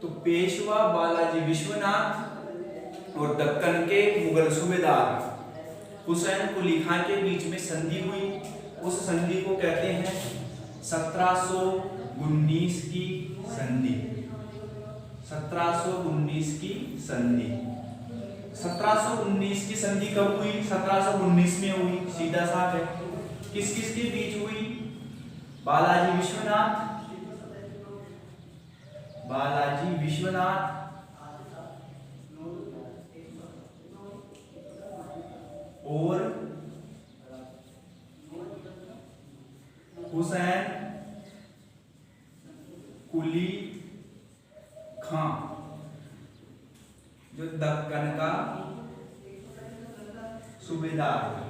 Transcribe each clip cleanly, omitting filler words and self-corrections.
तो पेशवा बालाजी विश्वनाथ और दक्कन के मुगल सूबेदार हुसैन कुली खां के बीच में संधि हुई। उस संधि को कहते हैं 1719 की संधि। 1719 की संधि। 1719 की संधि कब हुई? 1719 में हुई, सीधा साफ है। किस किस के बीच हुई? बालाजी विश्वनाथ और हुसैन कुली खां, जो दक्कन का सूबेदार है।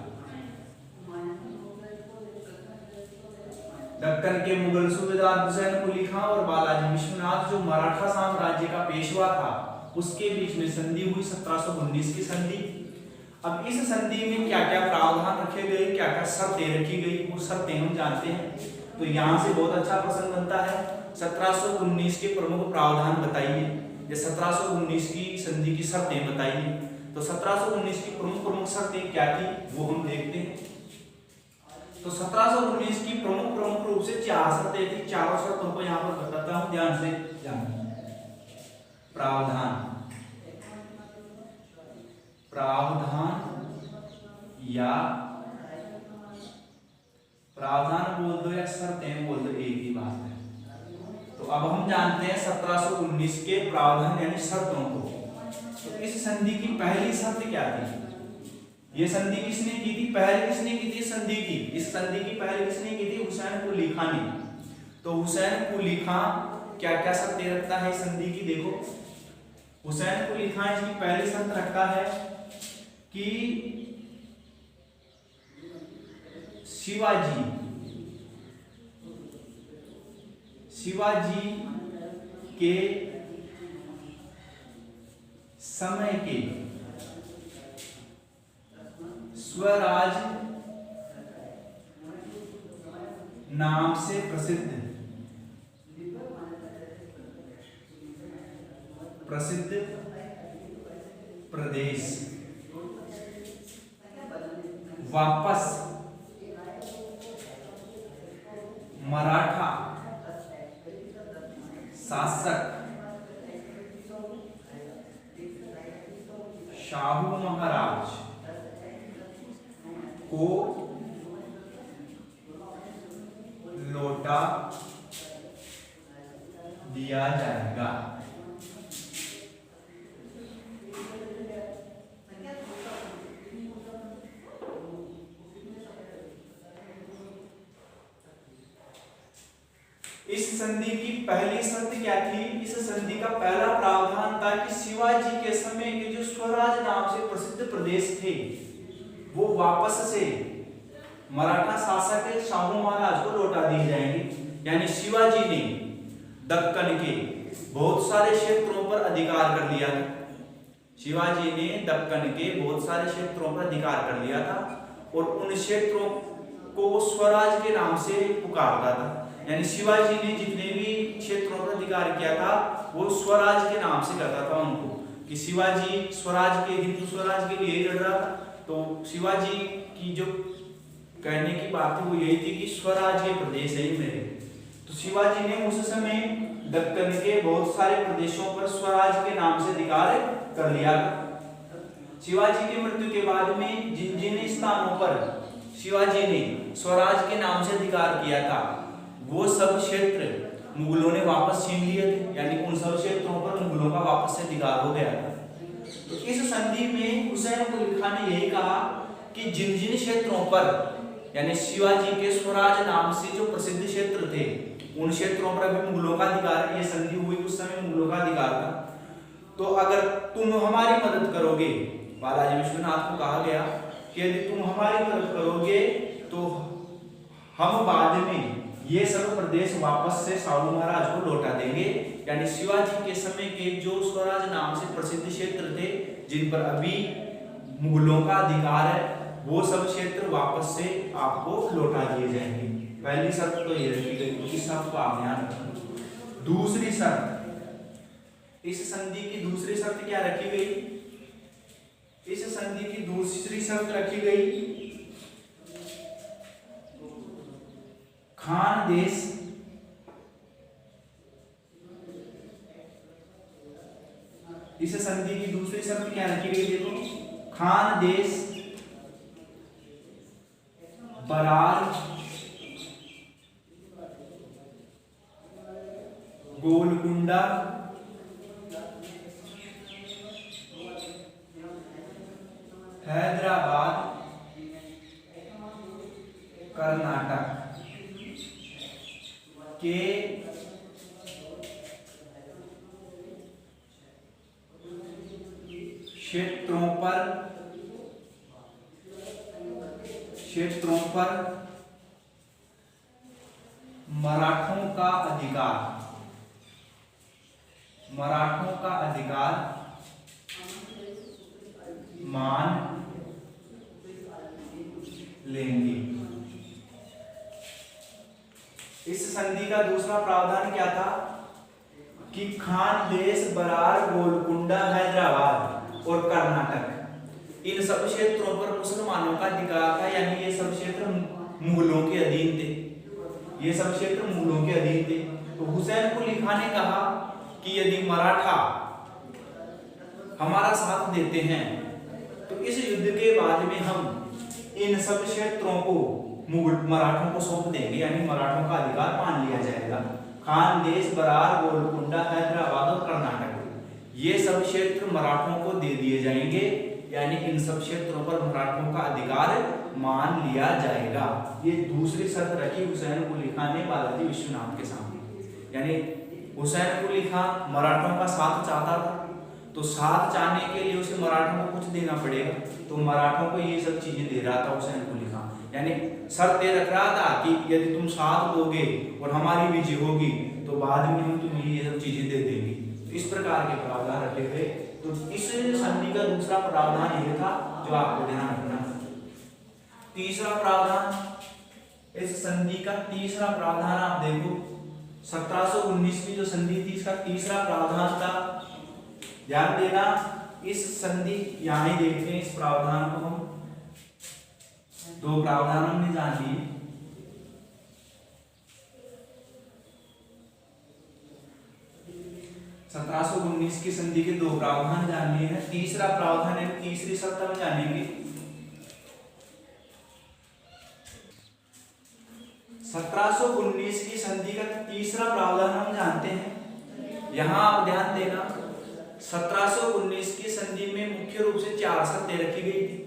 दक्कन के मुगल सूबेदार हुसैन कुली खां और बालाजी विश्वनाथ जो मराठा साम्राज्य का पेशवा था, उसके बीच में संधि हुई 1719 की संधि। अब इस संधि में क्या क्या प्रावधान रखे गए, क्या क्या शर्तें रखी गई, वो शर्तें हम जानते हैं। तो यहाँ से बहुत अच्छा प्रश्न बनता है, 1719 के प्रमुख प्रावधान बताइए, या 1719 की संधि की शर्तें बताइए। तो 1719 की प्रमुख शर्तें क्या थी वो हम देखते हैं। तो 1719 की प्रमुख रूप से 4 शर्तें थी। चारों शर्तों को यहाँ पर बताता हूँ, ध्यान से जानिए। प्रावधान या प्रावधान बोल दो या शर्तें बोल दो, एक ही बात है। तो अब हम जानते हैं 1719 के प्रावधान यानी शर्तों को। तो इस संधि की पहली शर्त क्या थी? ये संधि किसने की थी? पहले किसने की थी संधि की? इस संधि की पहले किसने की थी? हुसैन कुली खां ने। तो हुसैन कुली खां क्या क्या शर्तें रखता है इस संधि की? देखो, हुसैन कुली खां इसकी पहली शर्त रखता है कि शिवाजी के समय के स्वराज नाम से प्रसिद्ध प्रदेश वापस मराठा शासक शाहू महाराज को लौटा दिया जाएगा। इस संधि की पहली शर्त क्या थी? इस संधि का पहला प्रावधान था कि शिवाजी के समय के जो स्वराज नाम से प्रसिद्ध प्रदेश थे वो वापस से मराठा शासक शाहू महाराज को लौटा दिए जाएंगे। यानी शिवाजी ने दक्कन के बहुत सारे क्षेत्रों पर अधिकार कर लिया था। शिवाजी ने दक्कन के बहुत सारे क्षेत्रों पर अधिकार कर लिया था और उन क्षेत्रों को वो स्वराज के नाम से पुकारता था। यानी शिवाजी ने जितने भी क्षेत्रों पर अधिकार किया था वो स्वराज के नाम से करता था उनको, कि शिवाजी स्वराज के, हिंदू स्वराज के लिए लड़ रहा था। तो शिवाजी की जो कहने की बात है वो यही थी कि स्वराज के प्रदेश है ये मेरे। तो शिवाजी ने उस समय दक्कन के बहुत सारे प्रदेशों पर स्वराज के नाम से अधिकार कर लिया। शिवाजी की मृत्यु के बाद में जिन जिन स्थानों पर शिवाजी ने स्वराज के नाम से अधिकार किया था वो सब क्षेत्र मुगलों ने वापस छीन लिए थे। यानी उन सब क्षेत्रों पर मुगलों का वापस से अधिकार हो गया था। तो इस संधि में हुसैन कुली खां ने यही कहा कि जिन जिन क्षेत्रों पर यानी शिवाजी के स्वराज नाम से जो प्रसिद्ध क्षेत्र थे उन क्षेत्रों पर अभी मुगलों का अधिकार, ये संधि हुई उस समय मुगलों का अधिकार था। तो अगर तुम हमारी मदद करोगे, बालाजी विश्वनाथ को कहा गया कि यदि तुम हमारी मदद करोगे तो हम बाद में ये सब प्रदेश वापस से शाहू महाराज को लौटा देंगे। यानी शिवाजी के समय के जो स्वराज नाम से प्रसिद्ध क्षेत्र थे जिन पर अभी मुगलों का अधिकार है वो सब क्षेत्र वापस से आपको लौटा दिए जाएंगे। पहली शर्त तो ये रखी गई, दूसरी शर्त को आप ध्यान रखना। दूसरी शर्त इस संधि की दूसरी शर्त क्या रखी गई? इस संधि की दूसरी शर्त रखी गई, खान देश इस संधि की दूसरी शर्त क्या रखी गई? देखो, खान देश बरार गोलकुंडा हैदराबाद कर्नाटक के क्षेत्रों पर मराठों का अधिकार मान लेंगे। इस संधि का दूसरा प्रावधान क्या था कि खानदेश, बरार, गोलकुंडा, हैदराबाद और कर्नाटक, इन सब क्षेत्रों पर मुसलमानों का अधिकार था, यानी ये सब क्षेत्र मुगलों के अधीन थे। ये सब क्षेत्र मुगलों के अधीन थे। तो हुसैन कुली खां ने कहा कि यदि मराठा हमारा साथ देते हैं तो इस युद्ध के बाद में हम इन सब क्षेत्रों को मराठों को सौंप देंगे, यानी मराठों का अधिकार मान लिया जाएगा। खानदेश, बरार, गोलकुंडा, हैदराबाद और कर्नाटक, ये सब क्षेत्र मराठों को दे दिए जाएंगे, यानी इन सब क्षेत्रों पर मराठों का अधिकार मान लिया जाएगा। ये दूसरी शर्त रखी हुसैन कुली खां ने बालाजी विश्वनाथ के सामने। यानी हुसैन कुली खां मराठों का साथ चाहता था, तो साथ चाहने के लिए उसे मराठों को कुछ देना पड़ेगा, तो मराठों को ये सब चीजें दे रहा था हुसैन कुली खां। यानी शर्त रख रहा था कि यदि तुम साथ दोगे और हमारी विजय होगी तो बाद में हम तुम्हें ये सब चीजें दे देंगे। तो इस प्रकार के प्रावधान रखे गए। तो इस संधि का दूसरा प्रावधान ये था जो आपको ध्यान रखना। तीसरा प्रावधान, इस संधि का तीसरा प्रावधान आप देखो, 1719 की जो संधि थी इसका तीसरा प्रावधान था, ध्यान देना, इस संधि यहां ही देखते हैं, इस प्रावधान को हम दो प्रावधान हमने जान लिए। सत्रह सौ 19 की संधि के दो प्रावधान जान लिए हैं। तीसरा प्रावधान है, तीसरी शर्त हम जानेंगे। 1719 की संधि का तीसरा प्रावधान हम जानते हैं। यहां आप ध्यान देना, 1719 की संधि में मुख्य रूप से 4 शर्तें रखी गई थी।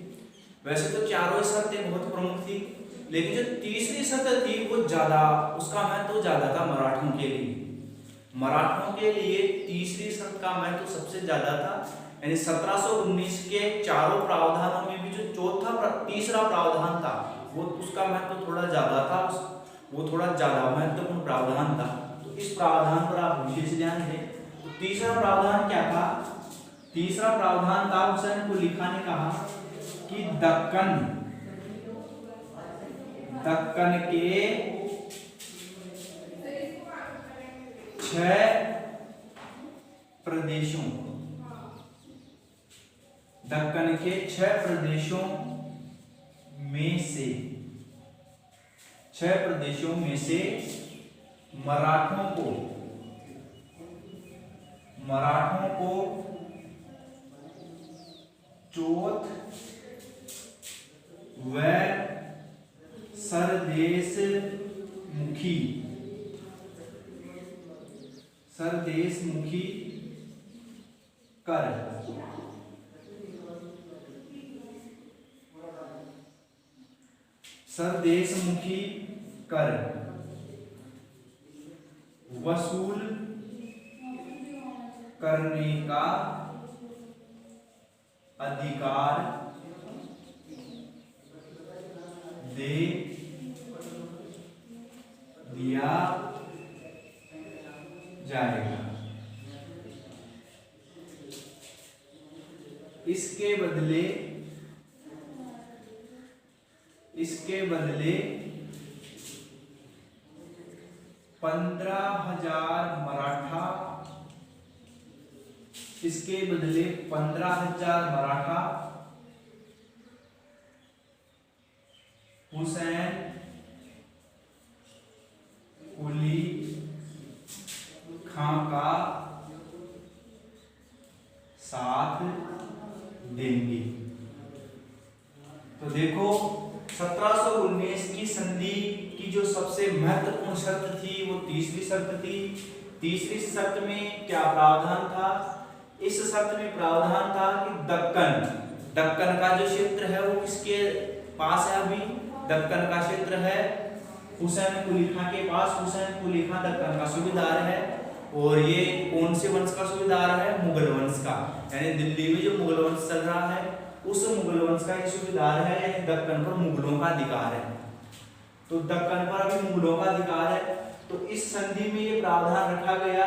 वैसे तो चारों शर्तें बहुत प्रमुख थी, लेकिन जो तीसरी शर्त थी वो ज्यादा, उसका महत्व ज्यादा था मराठों के लिए। मराठों के लिए तीसरी शर्त का महत्व सबसे ज्यादा था। यानी 1719 के चारों प्रावधानों में भी जो तीसरा प्रावधान था वो उसका महत्व थोड़ा ज्यादा था, वो थोड़ा ज्यादा महत्वपूर्ण प्रावधान था। तो इस प्रावधान पर आप विशेष ध्यान दें। तो तीसरा प्रावधान क्या था? तीसरा प्रावधान था, हुसैन कुली खां ने कहा कि दक्कन के 6 प्रदेशों, दक्कन के 6 प्रदेशों में से 6 प्रदेशों में से मराठों को चौथ व सरदेश मुखी कर वसूल करने का अधिकार दे दिया जाएगा। इसके बदले 15,000 मराठा इसके बदले 15,000 मराठा हुसैन कुली खां का साथ देंगे। तो देखो 1719 की संधि की जो सबसे महत्वपूर्ण शर्त थी वो तीसरी शर्त थी। तीसरी शर्त में क्या प्रावधान था? इस शर्त में प्रावधान था कि दक्कन का जो क्षेत्र है वो किसके पास है? अभी दक्कन का क्षेत्र है हुसैन कुली खां के पास। हुसैन कुली खां दक्कन का सूबेदार है और ये कौन से वंश का सूबेदार है? मुगल वंश का। यानी दिल्ली में जो मुगल वंश चल रहा है उस मुगल वंश का ये सूबेदार है। यानी दक्कन पर मुगलों का अधिकार है। तो दक्कन पर अभी मुगलों का अधिकार है। तो इस संधि में ये प्रावधान रखा गया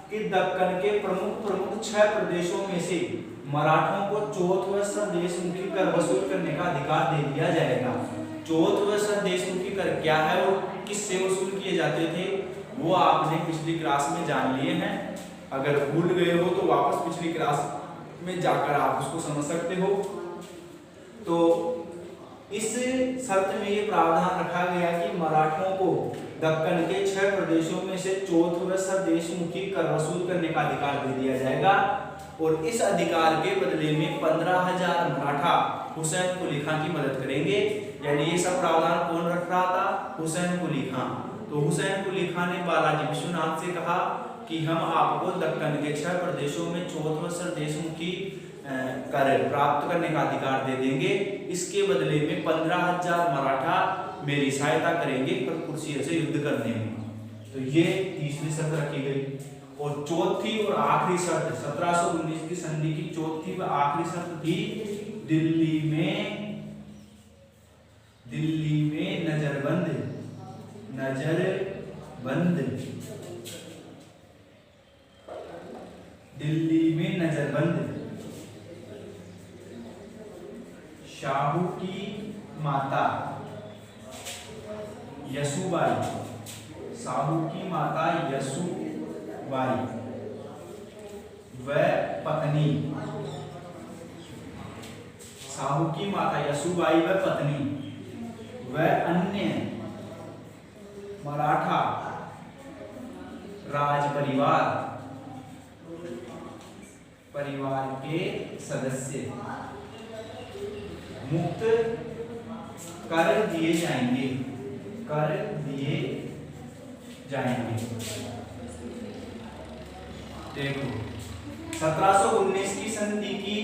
कि दक्कन के प्रमुख 6 प्रदेशों में से मराठों को चौथ व सरदेशमुखी कर वसूल करने का अधिकार दे दिया जाएगा। चौथ व सरदेशमुखी कर क्या है और किससे वसूल किए जाते थे वो आपने पिछली क्लास में जान लिए हैं। अगर भूल गए हो तो वापस पिछली क्लास में जाकर आप उसको समझ सकते हो। तो इस शर्त में ये प्रावधान रखा गया कि मराठों को दक्कन के 6 प्रदेशों में से चौथ व सरदेशमुखी कर वसूल करने का अधिकार दे दिया जाएगा और इस अधिकार के बदले में 15,000 मराठा हुसैन कुली खां की मदद करेंगे। यानी ये सब प्रावधान कौन रख रहा था? हुसैन कुली खां। तो हुसैन कुली खां ने बालाजी विश्वनाथ से कहा कि हम आपको दक्कन के 6 प्रदेशों में चौथ व सरदेशमुखी कर प्राप्त करने का अधिकार दे देंगे। इसके बदले में 15,000 मराठा मेरी सहायता करेंगे फरकुरशियर से युद्ध करने में। तो ये तीसरी शर्त रखी गई। और चौथी और आखिरी शर्त 1719 की संधि की चौथी व आखिरी शर्त थी दिल्ली में नजरबंद दिल्ली में नजरबंद शाहू की माता यसुबाई, शाहू की माता यसुबाई व पत्नी, शाहू की माता यसुबाई व पत्नी व अन्य मराठा राज परिवार के सदस्य मुक्त कर दिए जाएंगे। देखो 1719 की संधि की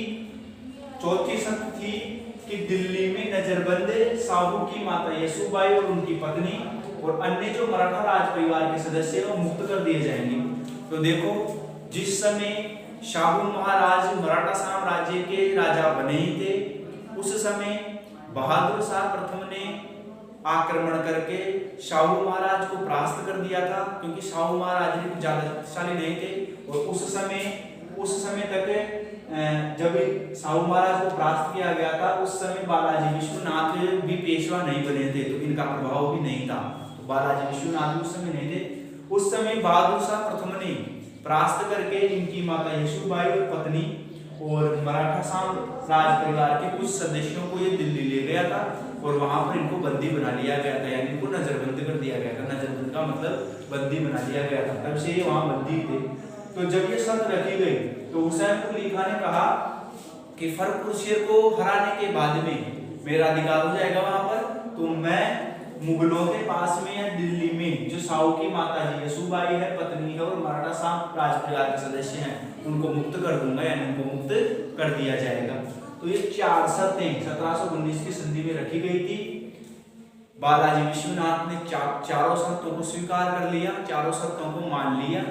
चौथी शर्त थी कि दिल्ली में नजरबंद शाहू की माता यसुबाई और उनकी पत्नी और अन्य जो मराठा राज परिवार के सदस्य हैं वो मुक्त कर दिए जाएंगे। तो देखो जिस समय शाहू महाराज मराठा साम्राज्य के राजा बने ही थे उस समय बहादुर शाह प्रथम ने आक्रमण करके शाहू महाराज को परास्त कर दिया था, क्योंकि शाहू महाराज ने ज्यादा शक्तिशाली नहीं थे। और उस समय तक जब शाहू महाराज को परास्त किया गया था उस समय बालाजी विश्वनाथ भी पेशवा नहीं बने थे, तो इनका प्रभाव भी नहीं था। तो बालाजी विश्वनाथ उस समय नहीं थे। उस समय बहादुर शाह प्रथम ने परास्त करके इनकी माता यसुबाई और पत्नी और मराठा राज परिवार के कुछ सदस्यों को ये दिल्ली ले गया था और वहां पर इनको बंदी बना लिया गया था। यानी इनको नजरबंद कर दिया गया था। नजरबंद का मतलब बंदी बना लिया गया था, तब से ये वहां बंदी थे। तो जब ये शर्त रखी गई तो हुसैन कुली खां ने कहा कि फरकुरशियर को हराने के बाद में मेरा अधिकार हो जाएगा वहां पर, तो मैं मुगलों के पास में या दिल्ली में जो शाहू की माता जी यसुबाई है, पत्नी है और मराठा साम राज परिवार के सदस्य हैं उनको मुक्त कर दूंगा, यानी उनको मुक्त कर दिया जाएगा। तो ये 4 शर्तें 1719 की संधि में रखी गई थी। बालाजी विश्वनाथ ने चारों शर्तों को स्वीकार कर लिया, चारों शर्तों को मान लिया।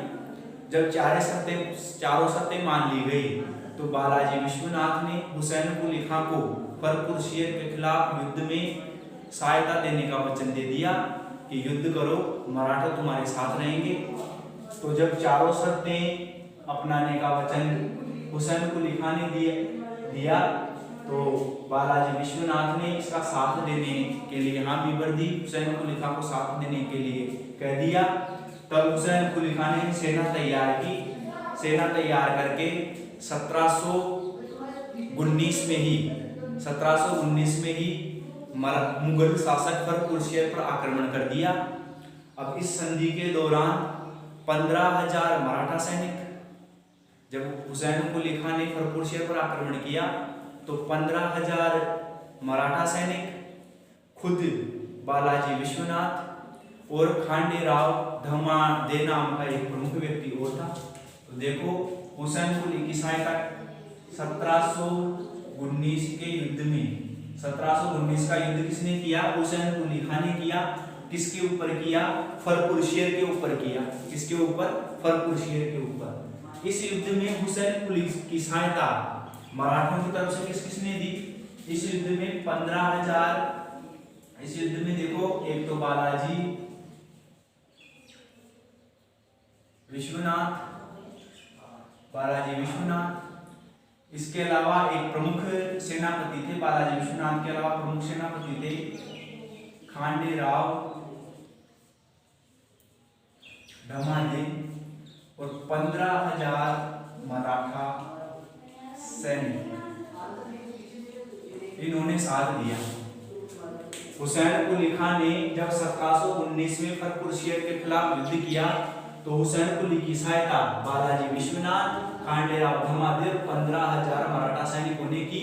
जब चारों शर्तें मान ली गई तो बालाजी विश्वनाथ ने हुसैन कुली खां को फरकुरशियर के खिलाफ युद्ध में सहायता देने का वचन दे दिया कि युद्ध करो, मराठा तुम्हारे साथ रहेंगे। तो जब चारों शर्तें अपनाने का वचन हुसैन कुली खां ने दिया तो बालाजी विश्वनाथ ने इसका साथ देने के लिए हाँ भी दी, हुसैन कुली खां को साथ देने के लिए कह दिया। तब हुसैन कुली खां ने सेना तैयार की, सेना तैयार करके 1719 में ही मुगल शासक फर्रुखशियर पर आक्रमण कर दिया। अब इस संधि के दौरान 15,000 मराठा सैनिक, जब हुसैन कुली खान ने फर्रुखशियर पर आक्रमण किया तो 15,000 मराठा सैनिक, खुद बालाजी विश्वनाथ और खांडेराव धमादे नाम का एक प्रमुख व्यक्ति और था। तो देखो हुसैन कुली की सहायता 1719 के युद्ध में, 1719 का युद्ध किसने किया? हुसैन कुली खान ने किया। किसके ऊपर किया? फर्रुखशियर के ऊपर किया। किसके ऊपर? फर्रुखशियर के ऊपर। इस युद्ध में हुसैन कुली की सहायता मराठों की तरफ से किसने दी? इस युद्ध में 15,000, इस युद्ध में देखो एक तो बालाजी विश्वनाथ, इसके अलावा एक प्रमुख सेनापति थे, बालाजी विश्वनाथ के अलावा प्रमुख सेनापति थे खांडेराव धमादे और 15,000 मराठा सैनिक, इन्होंने साथ दिया। हुसैन कुली खान ने जब 1719 में फर्रुखशियर के खिलाफ युद्ध किया तो हुसैन कुली की सहायता बालाजी विश्वनाथ, खांडेराव धमादे और 15,000 मराठा सैनिकों ने की।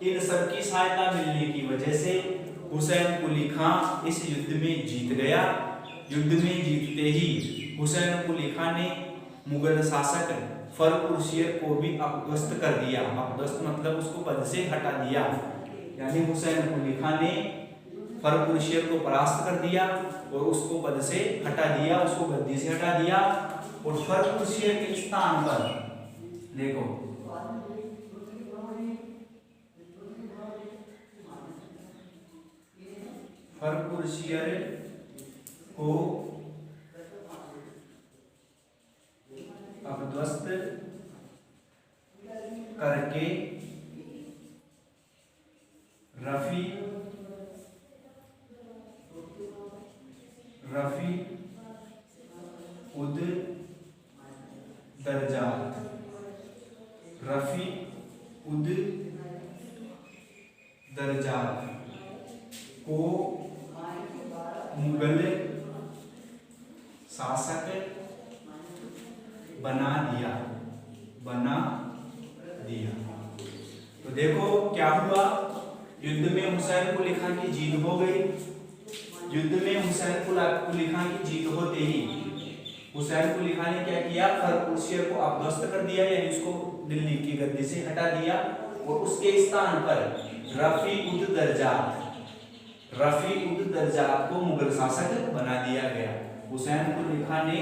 इन सब की सहायता मिलने की वजह से हुसैन कुली खान इस युद्ध में जीत गया। युद्ध में जीतते ही हुसैन कुली खान ने मुगल शासक फर्रुखशियर को भी अपदस्थ कर दिया। अपदस्थ मतलब उसको पद से हटा दिया, यानी हुसैन कुली खान ने फर्रुखशियर को परास्त कर दिया और उसको पद से हटा दिया, उसको गद्दी से हटा दिया। और फर्रुखशियर के स्थान पर देखो फर्रुखशियर को अपदस्थ करके रफी उद दरजात को मुगल शासक बना दिया। तो देखो क्या हुआ, युद्ध में हुसैन कुली खान की जीत हो गई। युद्ध में हुसैन कुली खान की जीत होते ही हुसैन कुली खान ने क्या किया? फर्रुखशियर को अपदस्थ कर दिया, यानी उसको दिल्ली की गद्दी से हटा दिया और उसके स्थान पर रफी उद दरजात को मुगल शासक बना दिया गया। हुसैन कुली खान ने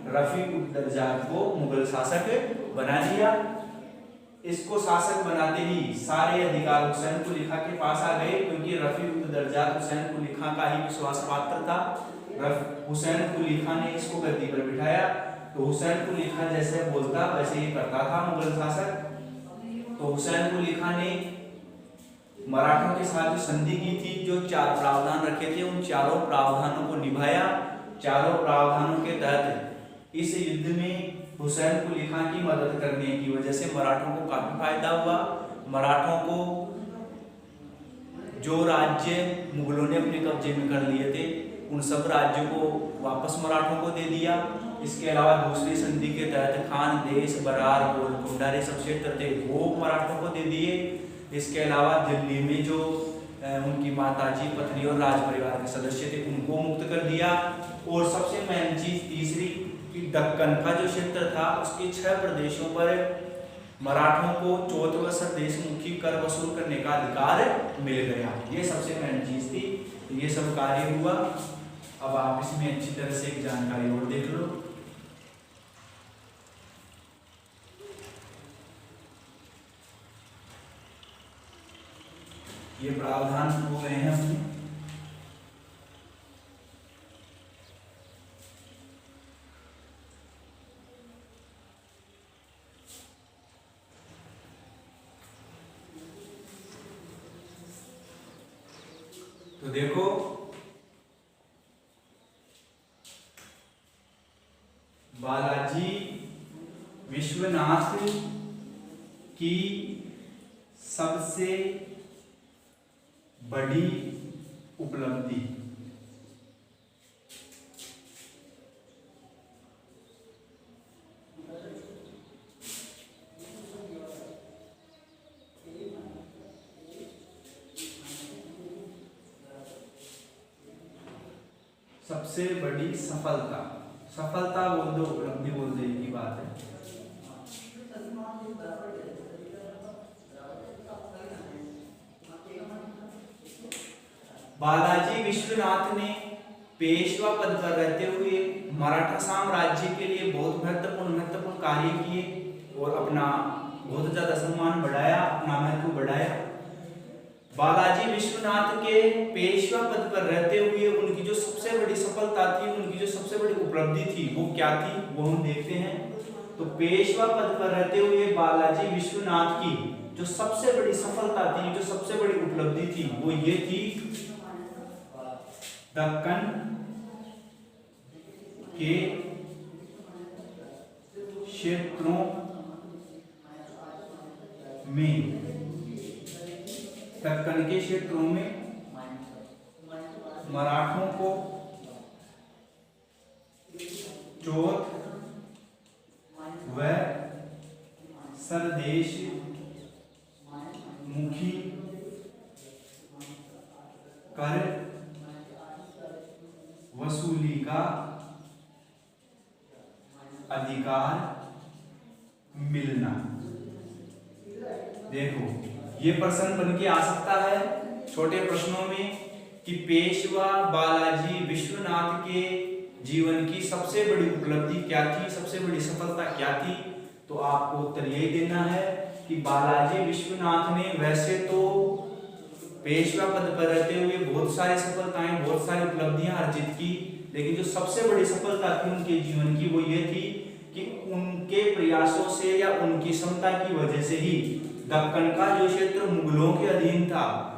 रफी उद दरजात को मुगल शासक बना दिया। इसको शासक बनाते ही सारे अधिकार हुसैन कुली खान के पास आ गए, क्योंकि रफी उद दरजात हुसैन कुली खान का ही विश्वास पात्र था। हुसैन कुली खान ने इसको गद्दी पर बिठाया तो हुसैन कुली खान जैसे बोलता वैसे ही करता था मुगल शासक। तो हुसैन कुली खान ने मराठों के साथ जो संधि की थी, जो 4 प्रावधान रखे थे, उन चारों प्रावधानों को निभाया। चारों प्रावधानों के तहत इस युद्ध में हुसैन कुली खान की मदद करने की वजह से मराठों को काफी फायदा हुआ। मराठों को जो राज्य मुगलों ने अपने कब्जे में कर लिए थे उन सब राज्यों को वापस मराठों को दे दिया। इसके अलावा दूसरी संधि के तहत खानदेश, बरार, गोलकुंडा ये सब क्षेत्र थे वो मराठों को दे दिए। इसके अलावा दिल्ली में जो उनकी माताजी, पत्नी और राज परिवार के सदस्य थे उनको मुक्त कर दिया। और सबसे मेन चीज तीसरी, दक्कन का जो क्षेत्र था उसके 6 प्रदेशों पर मराठों को चौथवा सरदेशमुखी कर वसूल करने का अधिकार मिल गया। ये सबसे मेन चीज थी। ये सब कार्य हुआ। अब आप इसमें अच्छी तरह से एक जानकारी और देख लो। ये प्रावधान हो गए हैं अपने। तो देखो बालाजी विश्वनाथ की सबसे बड़ी उपलब्धि। सबसे बड़ी सफलता, सफलता बोल दो, उपलब्धि बोल दो, एक ही बात है। बालाजी विश्वनाथ ने पेशवा पद पर रहते हुए मराठा साम्राज्य के लिए बहुत महत्वपूर्ण कार्य किए और अपना बहुत ज्यादा सम्मान बढ़ाया, अपना महत्व बढ़ाया। बालाजी विश्वनाथ के पेशवा पद पर रहते हुए उनकी जो सबसे बड़ी सफलता थी, उनकी जो सबसे बड़ी उपलब्धि थी, वो क्या थी, वो हम देखते हैं। तो पेशवा पद पर रहते हुए बालाजी विश्वनाथ की जो सबसे बड़ी सफलता थी, जो सबसे बड़ी उपलब्धि थी, वो ये थी, दक्कन के क्षेत्रों में, दक्कन के क्षेत्रों में मराठों को चौथ व सरदेश मुखी कर वसूली का अधिकार मिलना। देखो, ये प्रश्न बन के आ सकता है छोटे प्रश्नों में कि पेशवा बालाजी विश्वनाथ के जीवन की सबसे बड़ी उपलब्धि क्या थी, सबसे बड़ी सफलता क्या थी। तो आपको उत्तर यही देना है कि बालाजी विश्वनाथ ने वैसे तो पेशवा पद पर रहते हुए बहुत सारी सफलताएं, बहुत सारी उपलब्धियां अर्जित की, लेकिन जो सबसे बड़ी सफलता थी उनके जीवन की, वो ये थी कि उनके प्रयासों से या उनकी क्षमता की वजह से ही दक्कन का जो क्षेत्र मुगलों के अधीन था,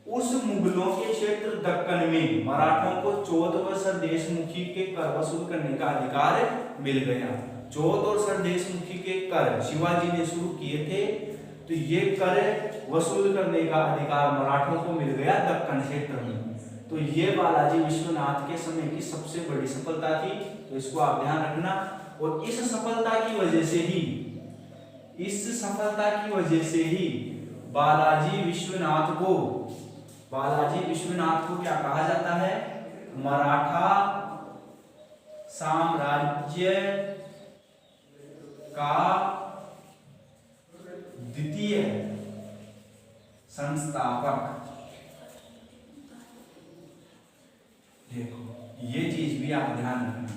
उस मुगलों के क्षेत्र दक्कन में मराठों को चौथ व सरदेशमुखी के कर वसूल करने का अधिकार मिल गया। चौथ और सरदेशमुखी के कर शिवाजी ने शुरू किए थे, तो ये कर वसूल करने का अधिकार मराठों को मिल गया दक्कन क्षेत्र में। तो ये बालाजी विश्वनाथ के समय की सबसे बड़ी सफलता थी, तो इसको आप ध्यान रखना। और इस सफलता की वजह से ही, इस सफलता की वजह से ही बालाजी विश्वनाथ को क्या कहा जाता है, मराठा साम्राज्य का द्वितीय संस्थापक। देखो, ये चीज भी आप ध्यान रखना।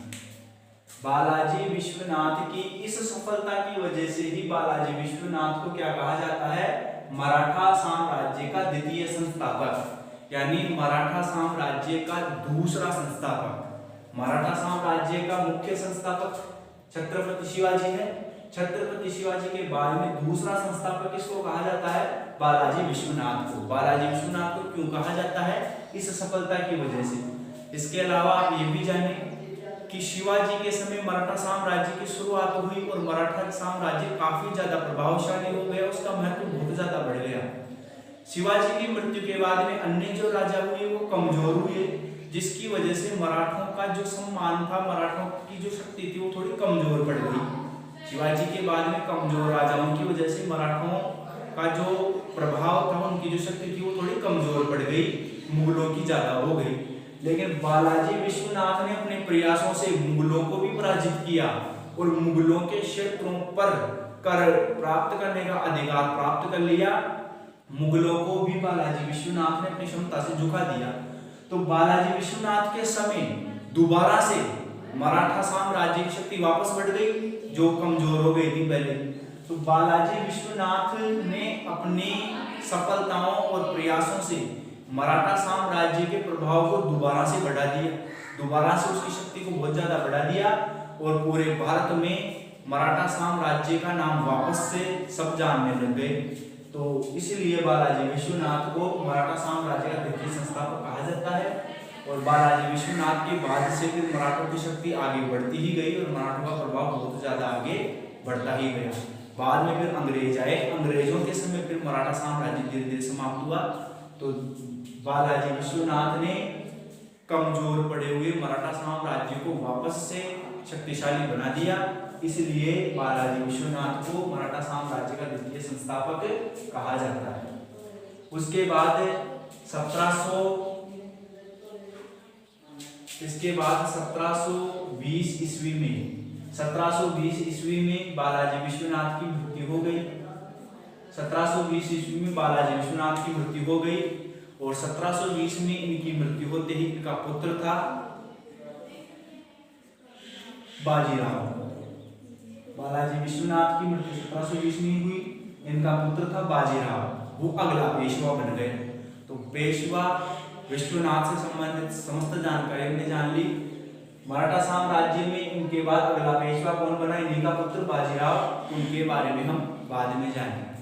बालाजी विश्वनाथ की इस सफलता की वजह से ही बालाजी विश्वनाथ को क्या कहा जाता है, मराठा साम्राज्य का द्वितीय संस्थापक, यानी मराठा साम्राज्य का दूसरा संस्थापक। मराठा साम्राज्य का मुख्य संस्थापक छत्रपति शिवाजी है। छत्रपति शिवाजी के बाद में दूसरा संस्थापक किसको कहा जाता है, बालाजी विश्वनाथ को। बालाजी विश्वनाथ को क्यों कहा जाता है, इस सफलता की वजह से। इसके अलावा आप ये भी जाने कि शिवाजी के समय मराठा साम्राज्य की शुरुआत हुई और मराठा साम्राज्य काफी ज्यादा प्रभावशाली हो गया, उसका महत्व बहुत ज्यादा बढ़ गया। शिवाजी की मृत्यु के बाद में अन्य जो राजा हुए वो कमजोर हुए, जिसकी वजह से मराठों का जो सम्मान था, मराठों की जो शक्ति थी, वो थोड़ी कमजोर पड़ गई। शिवाजी के बाद में कमजोर राजाओं की वजह से मराठों का जो प्रभाव था, उनकी जो शक्ति थी, वो थोड़ी कमजोर पड़ गई, मुगलों की ज्यादा हो गई। लेकिन बालाजी विश्वनाथ ने अपने प्रयासों से मुगलों को भी पराजित किया और मुगलों के क्षेत्रों पर कर प्राप्त करने का अधिकार प्राप्त कर लिया। मुगलों को भी बालाजी विश्वनाथ ने अपनी क्षमता से झुका दिया। तो बालाजी विश्वनाथ के समय दोबारा से मराठा साम्राज्य की शक्ति वापस बढ़ गई, जो कमजोर हो गई थी पहले। तो बालाजी विश्वनाथ ने अपनी सफलताओं और प्रयासों से मराठा साम्राज्य के प्रभाव को दोबारा से बढ़ा दिया, दोबारा से उसकी शक्ति को बहुत ज्यादा बढ़ा दिया और पूरे भारत में मराठा साम्राज्य का नाम वापस से सब जानने लग गए। तो इसलिए बालाजी विश्वनाथ को मराठा साम्राज्य का द्वितीय संस्थापक कहा जाता है। और बालाजी विश्वनाथ के बाद से फिर मराठों की शक्ति आगे बढ़ती ही गई और मराठों का प्रभाव बहुत ज्यादा आगे बढ़ता ही गया। बाद में फिर अंग्रेज आए, अंग्रेजों के समय फिर मराठा साम्राज्य धीरे धीरे समाप्त हुआ। तो बालाजी विश्वनाथ ने कमजोर पड़े हुए मराठा साम्राज्य को वापस से शक्तिशाली बना दिया, इसलिए बालाजी विश्वनाथ को मराठा साम्राज्य का द्वितीय संस्थापक कहा जाता है। उसके बाद 1720 ईस्वी में बालाजी विश्वनाथ की मृत्यु हो गई। 1720 ईस्वी में बालाजी विश्वनाथ की मृत्यु हो गई और 1720 में इनकी मृत्यु होते ही इनका पुत्र था बाजीराव। बालाजी विश्वनाथ की मृत्यु 1720 में हुई, इनका पुत्र था बाजीराव, वो अगला पेशवा बन गए। तो पेशवा विश्वनाथ से संबंधित समस्त जानकारी हमने जान ली। मराठा साम्राज्य में इनके बाद अगला पेशवा कौन बना, इन्हीं का पुत्र बाजीराव, उनके बारे में हम बाद में जानेंगे।